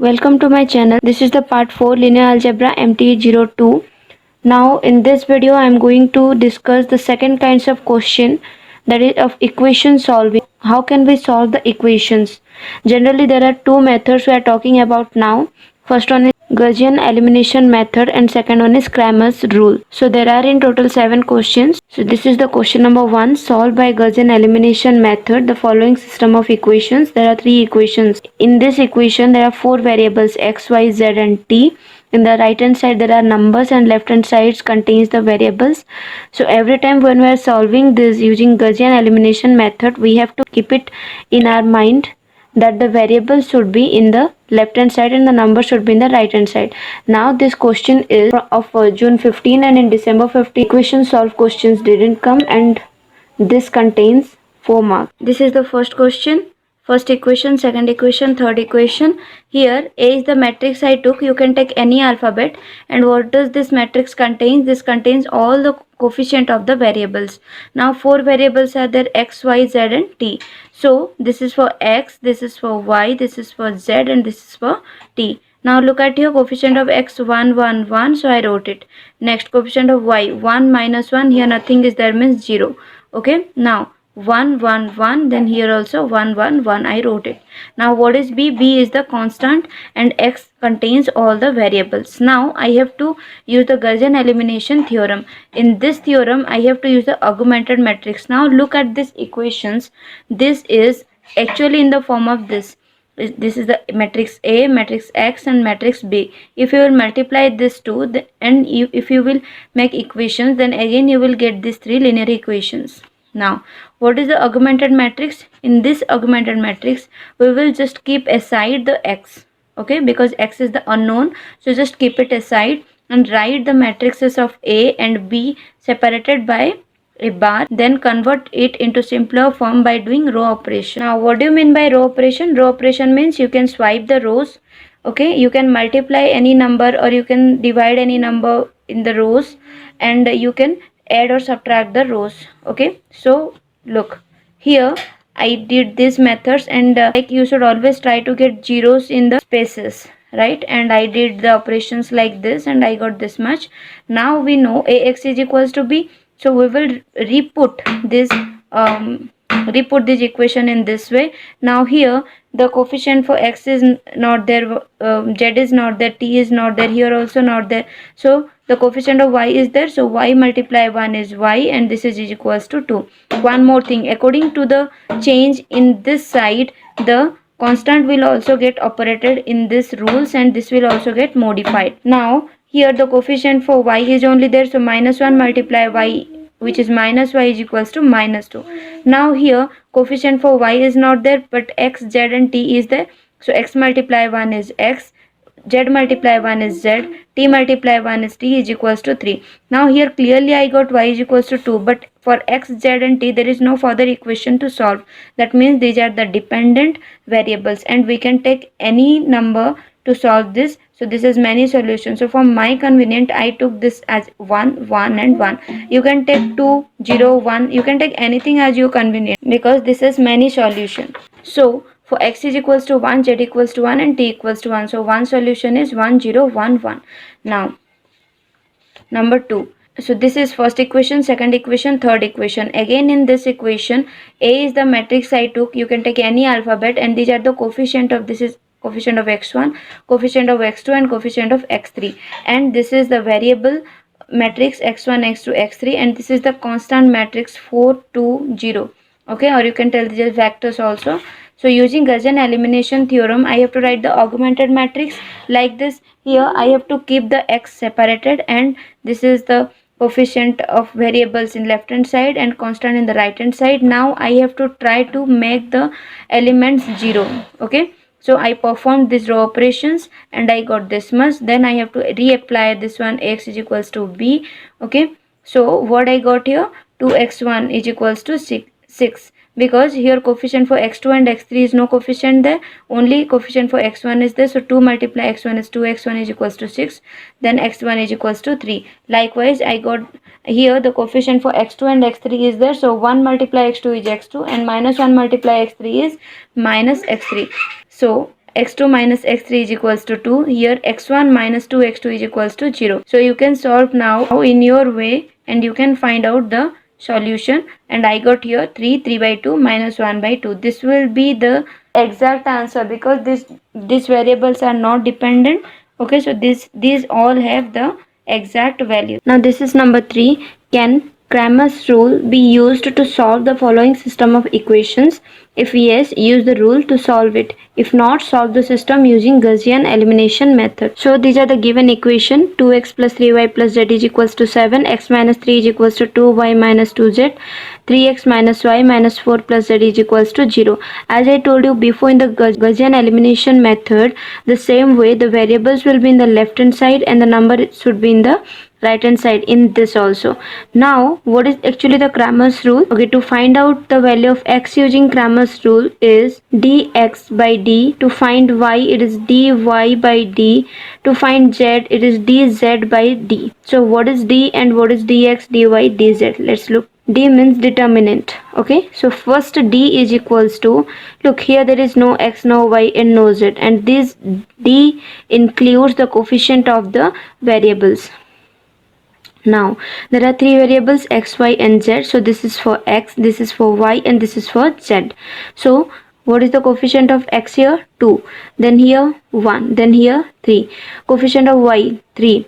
Welcome to my channel. This is the part 4 linear algebra MT02. Now in this video I am going to discuss the second kinds of question, that is of equation solving. How can we solve the equations? Generally there are two methods we are talking about now. First one is Gaussian elimination method and second one is Cramer's rule. So there are in total 7 questions. So this is the question number 1. Solve by Gaussian elimination method the following system of equations. There are 3 equations. In this equation there are 4 variables x, y, z and t. In the right hand side there are numbers and left hand side contains the variables. So every time when we are solving this using Gaussian elimination method, we have to keep it in our mind that the variable should be in the left hand side and the number should be in the right hand side. Now this question is of June 15 and in December 15 equation solve questions didn't come, and this contains 4 marks. This is the first question. First equation, second equation, third equation. Here A is the matrix I took. You can take any alphabet. And what does this matrix contain? This contains all the coefficient of the variables. Now 4 variables are there: x, y, z and t. So this is for x, this is for y, this is for z and this is for t. Now look at here, coefficient of x 1 1 1, so I wrote it. Next coefficient of y 1 minus 1, here nothing is there, means 0. Okay, now 1 1 1, then here also 1 1 1, I wrote it. Now what is b? B is the constant and x contains all the variables. Now I have to use the Gaussian elimination theorem. In this theorem I have to use the augmented matrix. Now look at these equations. This is actually in the form of this. This is the matrix A, matrix X and matrix B. If you will multiply this two and if you will make equations, then again you will get these 3 linear equations. Now what is the augmented matrix? In this augmented matrix we will just keep aside the x, okay, because x is the unknown, so just keep it aside and write the matrices of A and B separated by a bar, then convert it into simpler form by doing row operation. Now what do you mean by row operation? Row operation means you can swipe the rows, okay, you can multiply any number or you can divide any number in the rows and you can add or subtract the rows. Okay, so look here I did these methods and like you should always try to get zeros in the spaces, right? And I did the operations like this and I got this much. Now we know ax is equals to b, so we will re-put this equation in this way. Now here the coefficient for x is not there, z is not there, t is not there, here also not there, so the coefficient of y is there, so y multiply 1 is y and this is equals to 2. One more thing, according to the change in this side, the constant will also get operated in this rules and this will also get modified. Now here the coefficient for y is only there, so minus 1 multiply y, which is minus y, is equals to minus 2. Now here coefficient for y is not there, but x, z and t is there, so x multiply 1 is x, z multiply 1 is z, t multiply 1 is t, is equals to 3. Now here clearly I got y is equals to 2, but for x, z and t there is no further equation to solve. That means these are the dependent variables and we can take any number to solve this. So this is many solutions. So for my convenient I took this as 1 1 and 1. You can take 2 0 1, you can take anything as you convenient because this is many solution. So for x is equals to 1, z equals to 1 and t equals to 1. So one solution is 1 0 1 1. Now number 2. So this is first equation, second equation, third equation. Again in this equation A is the matrix I took. You can take any alphabet and these are the coefficient of, this is coefficient of x1, coefficient of x2 and coefficient of x3, and this is the variable matrix x1 x2 x3 and this is the constant matrix 4 2 0. Okay, or you can tell these are vectors also. So using Gaussian elimination theorem I have to write the augmented matrix like this. Here I have to keep the x separated and this is the coefficient of variables in left hand side and constant in the right hand side. Now I have to try to make the elements 0. Okay, so I performed these row operations and I got this much. Then I have to reapply this one, x is equals to b. Okay, so what I got here, 2x1 is equals to 6 because here coefficient for x2 and x3 is no coefficient there, only coefficient for x1 is there, so 2 multiply x1 is 2, x1 is equals to 6, then x1 is equals to 3. Likewise I got here the coefficient for x2 and x3 is there, so 1 multiply x2 is x2 and minus 1 multiply x3 is minus x3. So x2 minus x3 is equals to 2. Here x1 minus 2x2 is equals to 0. So you can solve now in your way and you can find out the solution. And I got here 3 by 2 minus 1 by 2. This will be the exact answer because these variables are not dependent. Okay, so these all have the exact value. Now this is number 3. Can Cramer's rule be used to solve the following system of equations? If yes, use the rule to solve it. If not, solve the system using Gaussian elimination method. So these are the given equation. 2x plus 3y plus z is equals to 7. X minus 3 is equals to 2. Y minus 2z. 3x minus y minus 4 plus z is equals to 0. As I told you before, in the Gaussian elimination method, the same way the variables will be in the left hand side and the number should be in the right hand side in this also. Now what is actually the Cramer's rule? Okay, to find out the value of x using Cramer's rule is dx by d. To find y it is dy by d. To find z it is dz by d. So what is d and what is dx, dy, dz? Let's look. D means determinant. Okay, so first d is equals to, look here, there is no x, no y and no z, and this d includes the coefficient of the variables. Now there are three variables x, y and z. So this is for x, this is for y and this is for z. So what is the coefficient of x here? 2. Then here 1. Then here 3. Coefficient of y 3.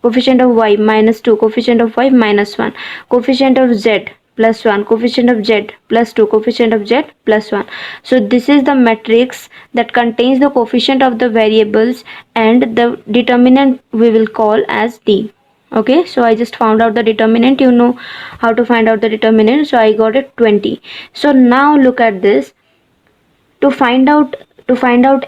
Coefficient of y minus 2. Coefficient of y minus 1. Coefficient of z plus 1. Coefficient of z plus 2. Coefficient of z plus 1. So this is the matrix that contains the coefficient of the variables and the determinant we will call as d. Okay, so I just found out the determinant. You know how to find out the determinant, so I got it 20. So now look at this. To find out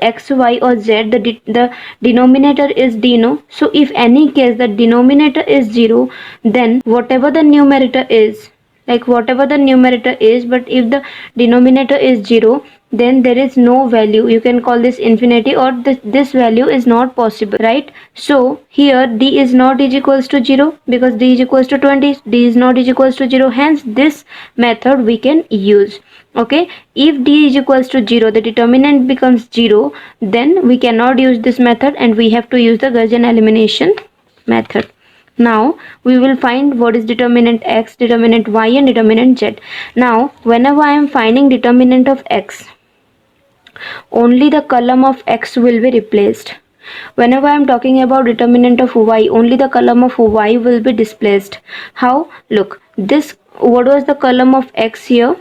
x, y or z, the denominator is d, no? So if any case the denominator is 0, then whatever the numerator is, but if the denominator is 0, then there is no value. You can call this infinity, or this value is not possible, right? So here d is not is equals to 0 because d is equals to 20. D is not is equals to 0, hence this method we can use. Okay, if d is equals to 0, the determinant becomes 0, then we cannot use this method and we have to use the Gaussian elimination method. Now we will find what is determinant x, determinant y and determinant z. Now whenever I am finding determinant of x, only the column of x will be replaced. Whenever I am talking about determinant of y, only the column of y will be displaced. How? Look, this, what was the column of x here?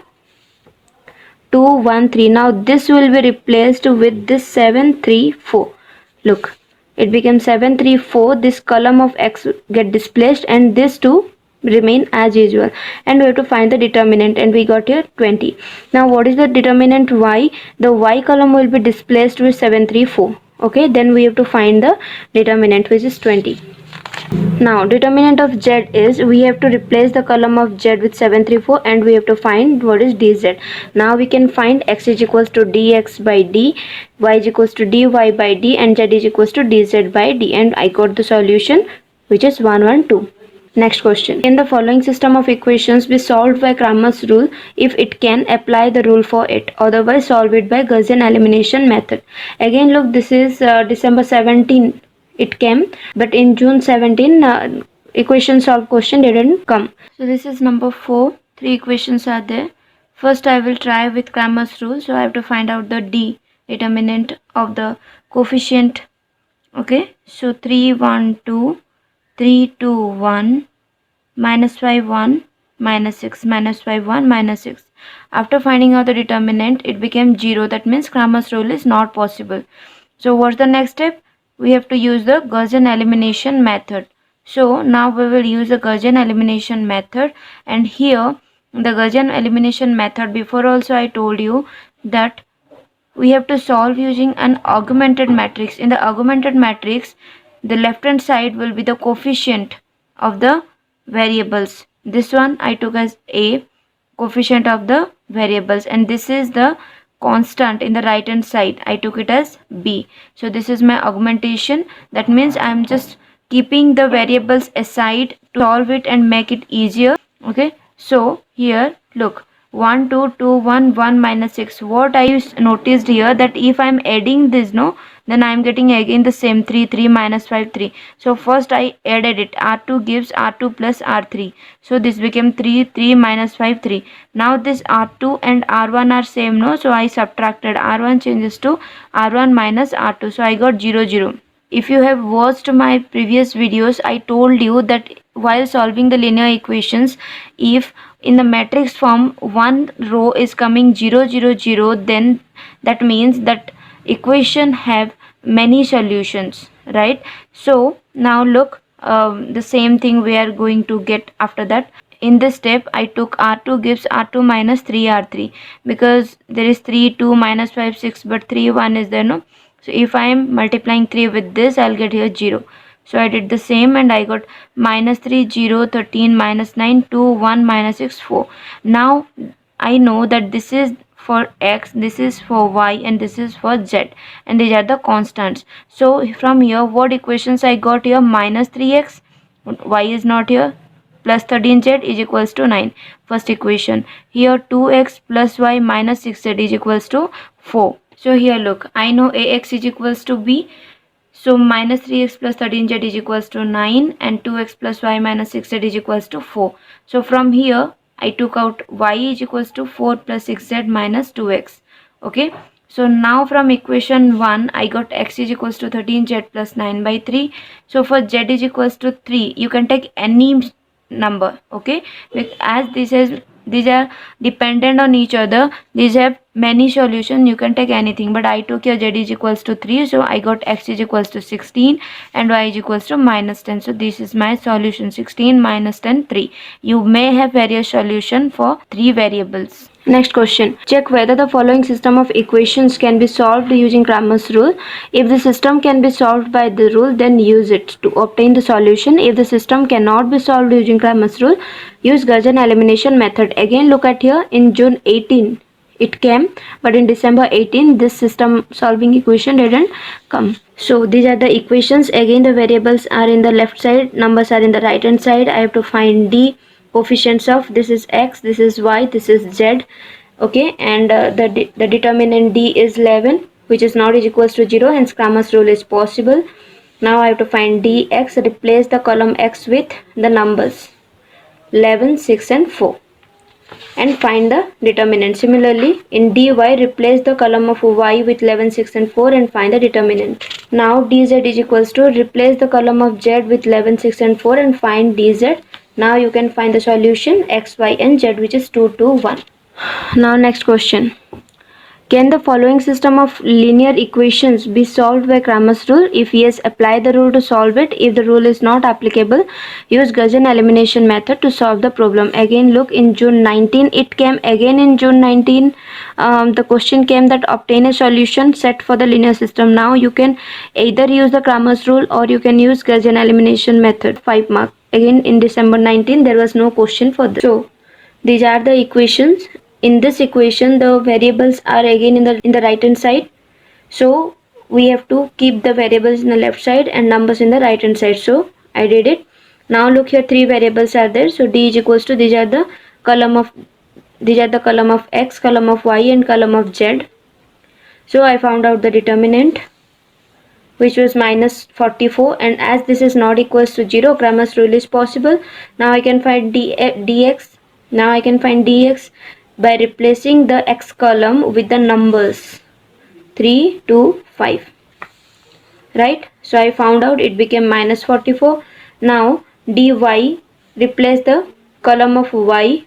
2, 1, 3. Now this will be replaced with this 7, 3, 4. Look, it becomes 7, 3, 4. This column of x get displaced and this 2 remain as usual, and we have to find the determinant, and we got here 20. Now what is the determinant y? The y column will be displaced with 7, 3, 4. Okay, then we have to find the determinant, which is 20. Now determinant of z is, we have to replace the column of z with 7, 3, 4 and we have to find what is dz. Now we can find x is equals to dx by d, y is equals to dy by d and z is equals to dz by d, and I got the solution, which is 1, 1, 2. Next question. In the following system of equations be solved by Cramer's rule if it can apply the rule for it, otherwise solve it by Gaussian elimination method. Again look, this is December 17 it came, but in June 17 equation solve question didn't come. So this is number 4. 3 equations are there. First I will try with Cramer's rule. So I have to find out the d, determinant of the coefficient. Okay, so 3, 1, 2, 3, 2, 1, minus 5, 1, minus 6, minus 5, 1, minus 6. After finding out the determinant, it became 0. That means Cramer's rule is not possible. So what's the next step? We have to use the Gaussian elimination method. So now we will use the Gaussian elimination method, and here the Gaussian elimination method, before also I told you that we have to solve using an augmented matrix. In the augmented matrix, the left hand side will be the coefficient of the variables. This one I took as A, coefficient of the variables, and this is the constant in the right hand side. I took it as B. So this is my augmentation. That means I am just keeping the variables aside to solve it and make it easier. Okay, so here look, 1 2 2 1 1 minus 6. What I noticed here, that if I'm adding this, no, then I'm getting again the same 3 3 minus 5 3. So first I added it, r2 gives r2 plus r3, so this became 3 3 minus 5 3. Now this r2 and r1 are same, no, so I subtracted, r1 changes to r1 minus r2, so I got 0 0. If you have watched my previous videos, I told you that while solving the linear equations, if in the matrix form one row is coming 0 0 0, then that means that equation have many solutions, right? So now look, the same thing we are going to get after that. In this step I took r2 gives r2 minus 3 r3, because there is 3 2 minus 5 6, but 3 1 is there, no, so if I am multiplying 3 with this, I'll get here 0. So I did the same and I got minus 3 0 13 minus 9 2 1 minus 6 4. Now I know that this is for x, this is for y, and this is for z, and these are the constants. So from here what equations I got here? Minus 3x, y is not here, plus 13z is equals to 9, first equation. Here 2x plus y minus 6z is equals to 4. So here look, I know ax is equals to b, so minus 3x plus 13z is equals to 9, and 2x plus y minus 6z is equals to 4. So from here I took out y is equals to 4 plus 6z minus 2x. Okay, so now from equation 1 I got x is equals to 13z plus 9 by 3. So for z is equals to 3, you can take any number, okay, as these are dependent on each other, these have many solutions, you can take anything, but I took here z is equals to 3, so I got x is equals to 16 and y is equals to minus 10. So this is my solution, 16 minus 10 3. You may have various solution for 3 variables. Next question. Check whether the following system of equations can be solved using Cramer's rule. If the system can be solved by the rule, then use it to obtain the solution. If the system cannot be solved using Cramer's rule, use Gaussian elimination method. Again, look at here, in June 18 it came, but in December 18 this system solving equation didn't come. So these are the equations. Again, the variables are in the left side, numbers are in the right hand side. I have to find d coefficients of, this is x, this is y, this is z, okay, and the determinant d is 11, which is not is equals to 0, hence Cramer's rule is possible. Now I have to find dx, replace the column x with the numbers 11 6 and 4 and find the determinant. Similarly in dy, replace the column of y with 11 6 and 4 and find the determinant. Now dz is equals to, replace the column of z with 11 6 and 4 and find dz. Now you can find the solution x, y and z, which is 2 2 1. Now next question. Can the following system of linear equations be solved by Cramer's rule? If yes, apply the rule to solve it. If the rule is not applicable, use Gaussian elimination method to solve the problem. Again, look, in June 19 it came. Again in June 19 the question came that obtain a solution set for the linear system. Now you can either use the Cramer's rule or you can use Gaussian elimination method. 5 mark. Again in December 19 there was no question for this. So these are the equations. In this equation the variables are again in the right hand side, so we have to keep the variables in the left side and numbers in the right hand side. So I did it. Now look here, 3 variables are there, so d is equals to, these are the column of x, column of y and column of z. So I found out the determinant, which was minus 44, and as this is not equals to 0, Cramer's rule is possible. Now I can find dx. Now I can find dx by replacing the x column with the numbers 3 2 5, right? So I found out it became minus 44. Now dy, replace the column of y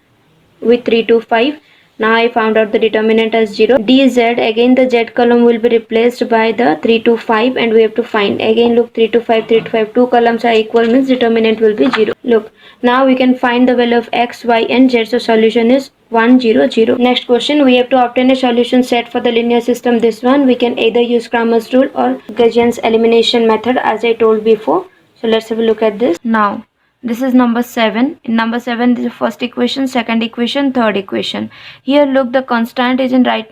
with 3 2 5. Now I found out the determinant as 0. dz, again the z column will be replaced by the 3 2 5 and we have to find. Again look, 3 2 5 3 2 5, 2 columns are equal, means determinant will be 0. Look, now we can find the value of x, y and z. So solution is 1 0 0. Next question, we have to obtain a solution set for the linear system. This one we can either use Cramer's rule or Gaussian's elimination method, as I told before. So let's have a look at this. Now this is number 7. In number 7 this is first equation, second equation, third equation. Here look, the constant is in right,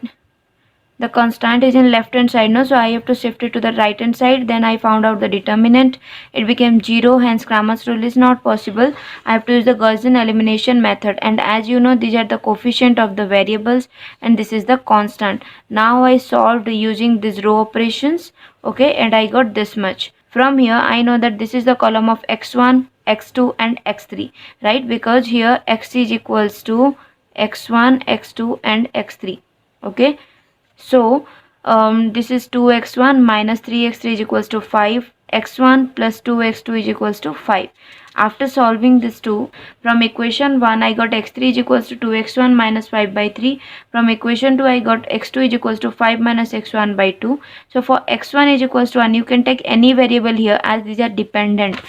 The constant is in left hand side, no, so I have to shift it to the right hand side. Then I found out the determinant, it became 0, hence Cramer's rule is not possible. I have to use the Gaussian elimination method, and as you know, these are the coefficient of the variables and this is the constant. Now I solved using these row operations, okay, and I got this much. From here I know that this is the column of x1, x2 and x3, right, because here x is equals to x1, x2 and x3, okay. So this is 2x1 minus 3x3 is equals to 5, x1 plus 2x2 is equals to 5. After solving this 2, from equation 1 I got x3 is equals to 2x1 minus 5 by 3. From equation 2 I got x2 is equals to 5 minus x1 by 2. So for x1 is equals to 1, you can take any variable here as these are dependent.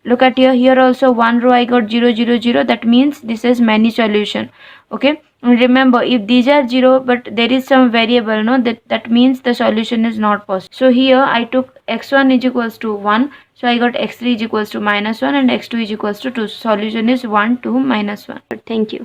Look at here also one row I got 0 0 0, that means this is many solution, okay. And remember, if these are 0 but there is some variable, no, that means the solution is not possible. So here I took x1 is equals to 1, so I got x3 is equals to minus 1 and x2 is equals to 2. Solution is 1 2 minus 1. Thank you.